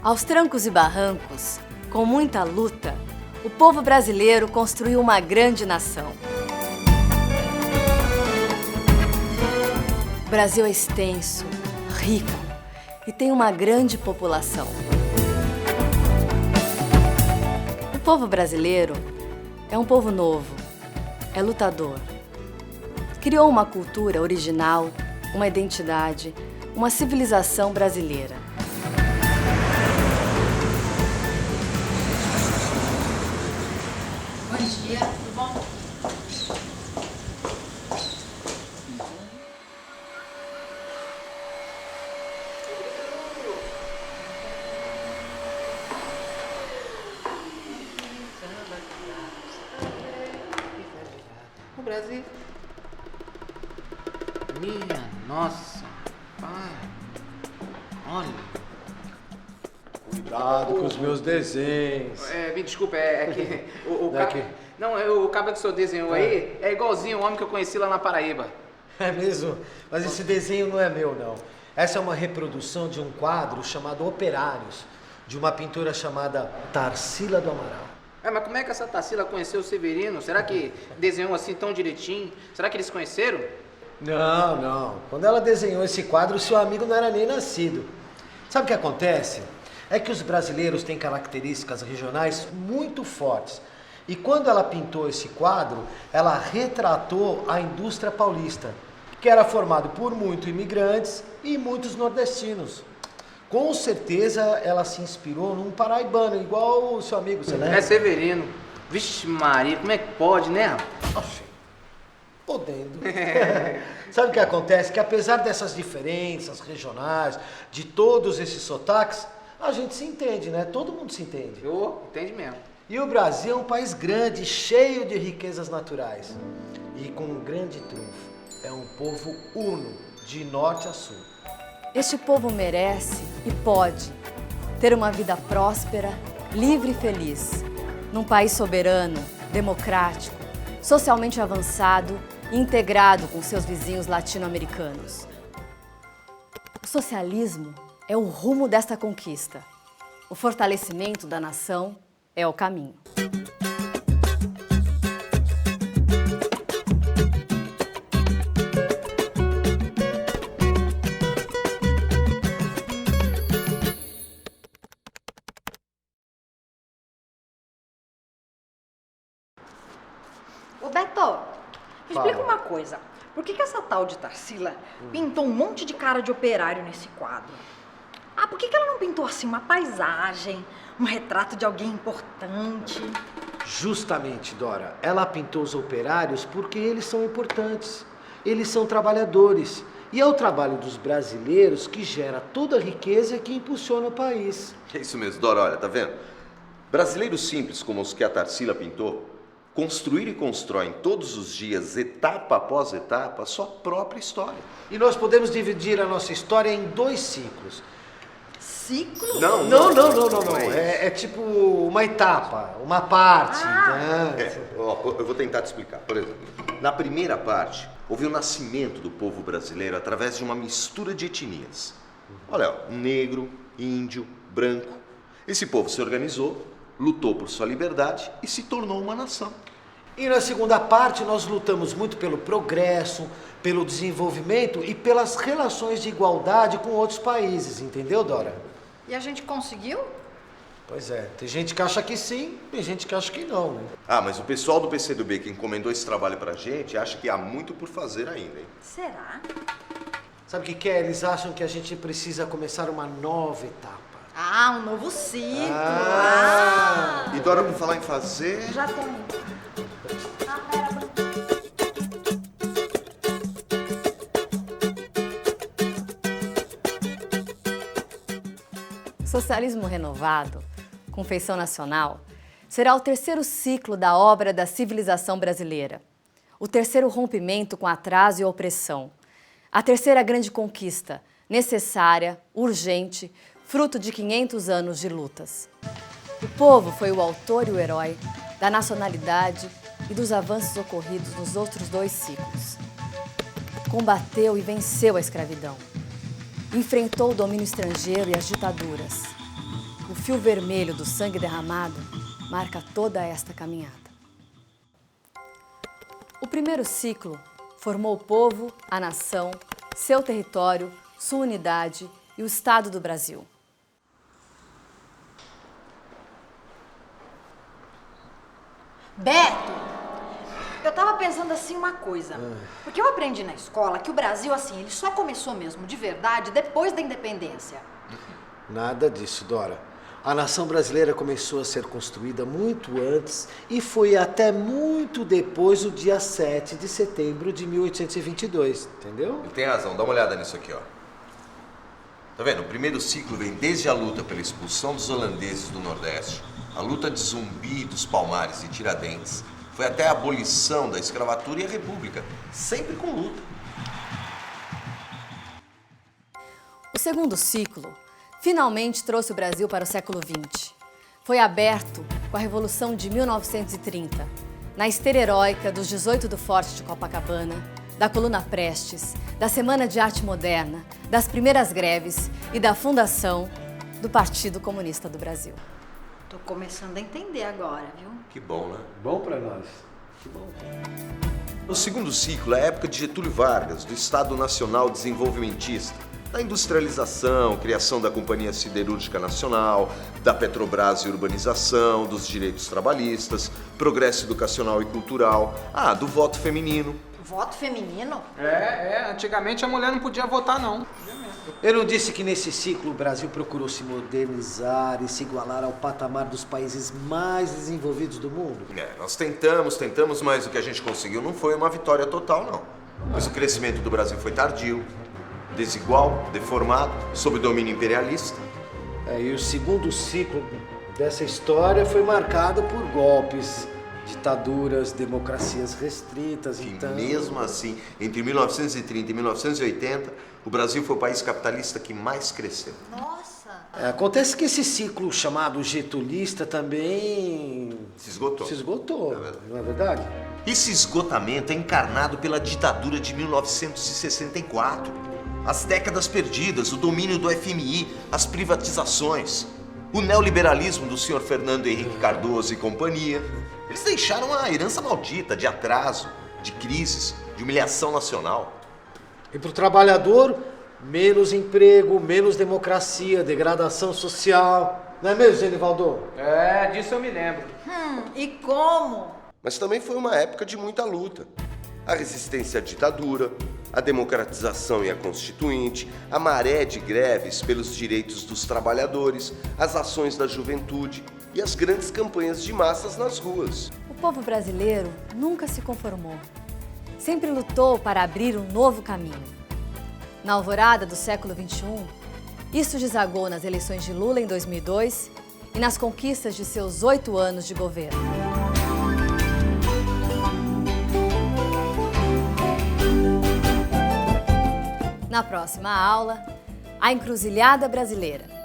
Aos trancos e barrancos, com muita luta, o povo brasileiro construiu uma grande nação. O Brasil é extenso, rico e tem uma grande população. O povo brasileiro é um povo novo, é lutador. Criou uma cultura original, uma identidade, uma civilização brasileira. Bom dia, tudo bom? O Brasil. Minha nossa. Pai. Olha. Cuidado com os meus desenhos. Me desculpa, é que Daqui. Não, o cabelo que o senhor desenhou aí é igualzinho o homem que eu conheci lá na Paraíba. É mesmo? Mas esse desenho não é meu, não. Essa é uma reprodução de um quadro chamado Operários, de uma pintora chamada Tarsila do Amaral. Mas como é que essa Tarsila conheceu o Severino? Será que desenhou assim tão direitinho? Será que eles se conheceram? Não. Quando ela desenhou esse quadro, seu amigo não era nem nascido. Sabe o que acontece? É que os brasileiros têm características regionais muito fortes. E quando ela pintou esse quadro, ela retratou a indústria paulista, que era formado por muitos imigrantes e muitos nordestinos. Com certeza ela se inspirou num paraibano, igual o seu amigo, você lembra? É Severino. Vixe Maria, como é que pode, né? Oxi, podendo. Sabe o que acontece? Que apesar dessas diferenças regionais, de todos esses sotaques, a gente se entende, né? Todo mundo se entende. Entende mesmo. E o Brasil é um país grande, cheio de riquezas naturais. E com um grande trunfo. É um povo uno, de norte a sul. Este povo merece e pode ter uma vida próspera, livre e feliz, num país soberano, democrático, socialmente avançado e integrado com seus vizinhos latino-americanos. O socialismo é o rumo desta conquista. O fortalecimento da nação é o caminho. Ô Beto, me explica uma coisa. Por que essa tal de Tarsila pintou um monte de cara de operário nesse quadro? Por que ela não pintou assim uma paisagem, um retrato de alguém importante? Justamente, Dora, ela pintou os operários porque eles são importantes. Eles são trabalhadores. E é o trabalho dos brasileiros que gera toda a riqueza que impulsiona o país. É isso mesmo, Dora, olha, tá vendo? Brasileiros simples como os que a Tarsila pintou, construíram e constroem todos os dias, etapa após etapa, a sua própria história. E nós podemos dividir a nossa história em 2 ciclos. Ciclo? Não. É tipo uma etapa, uma parte. Eu vou tentar te explicar. Por exemplo, na primeira parte, houve o nascimento do povo brasileiro através de uma mistura de etnias. Olha, negro, índio, branco. Esse povo se organizou, lutou por sua liberdade e se tornou uma nação. E na segunda parte, nós lutamos muito pelo progresso, pelo desenvolvimento e pelas relações de igualdade com outros países, entendeu, Dora? E a gente conseguiu? Pois é, tem gente que acha que sim, tem gente que acha que não, né? Mas o pessoal do PCdoB que encomendou esse trabalho pra gente acha que há muito por fazer ainda, hein? Será? Sabe o que é? Eles acham que a gente precisa começar uma nova etapa. Um novo ciclo. E Dora, por falar em fazer... Já tem. O socialismo renovado, com feição nacional, será o terceiro ciclo da obra da civilização brasileira. O terceiro rompimento com atraso e opressão. A terceira grande conquista, necessária, urgente, fruto de 500 anos de lutas. O povo foi o autor e o herói da nacionalidade e dos avanços ocorridos nos outros 2 ciclos. Combateu e venceu a escravidão. Enfrentou o domínio estrangeiro e as ditaduras. o fio vermelho do sangue derramado marca toda esta caminhada. O primeiro ciclo formou o povo, a nação, seu território, sua unidade e o Estado do Brasil. Beto, eu tava pensando assim uma coisa. Porque eu aprendi na escola que o Brasil, assim, ele só começou mesmo de verdade depois da independência. Nada disso, Dora. A nação brasileira começou a ser construída muito antes e foi até muito depois do dia 7 de setembro de 1822, entendeu? Ele tem razão, dá uma olhada nisso aqui, ó. Tá vendo? O primeiro ciclo vem desde a luta pela expulsão dos holandeses do Nordeste, a luta de Zumbi, dos Palmares e Tiradentes, foi até a abolição da escravatura e a República, sempre com luta. O segundo ciclo finalmente trouxe o Brasil para o século XX. Foi aberto com a Revolução de 1930, na esteira heróica dos 18 do Forte de Copacabana, da Coluna Prestes, da Semana de Arte Moderna, das primeiras greves e da fundação do Partido Comunista do Brasil. Tô começando a entender agora, viu? Que bom, né? Bom pra nós. O segundo ciclo é a época de Getúlio Vargas, do Estado Nacional Desenvolvimentista, da industrialização, criação da Companhia Siderúrgica Nacional, da Petrobras e urbanização, dos direitos trabalhistas, progresso educacional e cultural, do voto feminino. Voto feminino? Antigamente a mulher não podia votar, não. Eu não disse que nesse ciclo o Brasil procurou se modernizar e se igualar ao patamar dos países mais desenvolvidos do mundo? Nós tentamos, mas o que a gente conseguiu não foi uma vitória total, não. Mas o crescimento do Brasil foi tardio, desigual, deformado, sob domínio imperialista. E o segundo ciclo dessa história foi marcado por golpes, ditaduras, democracias restritas. E mesmo assim, entre 1930 e 1980, o Brasil foi o país capitalista que mais cresceu. Nossa! Acontece que esse ciclo chamado getulista também Se esgotou. Não é verdade? Esse esgotamento é encarnado pela ditadura de 1964. As décadas perdidas, o domínio do FMI, as privatizações, o neoliberalismo do senhor Fernando Henrique Cardoso e companhia. Eles deixaram a herança maldita de atraso, de crises, de humilhação nacional. E para o trabalhador, menos emprego, menos democracia, degradação social. Não é mesmo, Genivaldo? Disso eu me lembro. E como? Mas também foi uma época de muita luta. A resistência à ditadura, a democratização e a constituinte, a maré de greves pelos direitos dos trabalhadores, as ações da juventude e as grandes campanhas de massas nas ruas. O povo brasileiro nunca se conformou. Sempre lutou para abrir um novo caminho. Na alvorada do século XXI, isso desagou nas eleições de Lula em 2002 e nas conquistas de seus 8 anos de governo. Na próxima aula, a encruzilhada brasileira.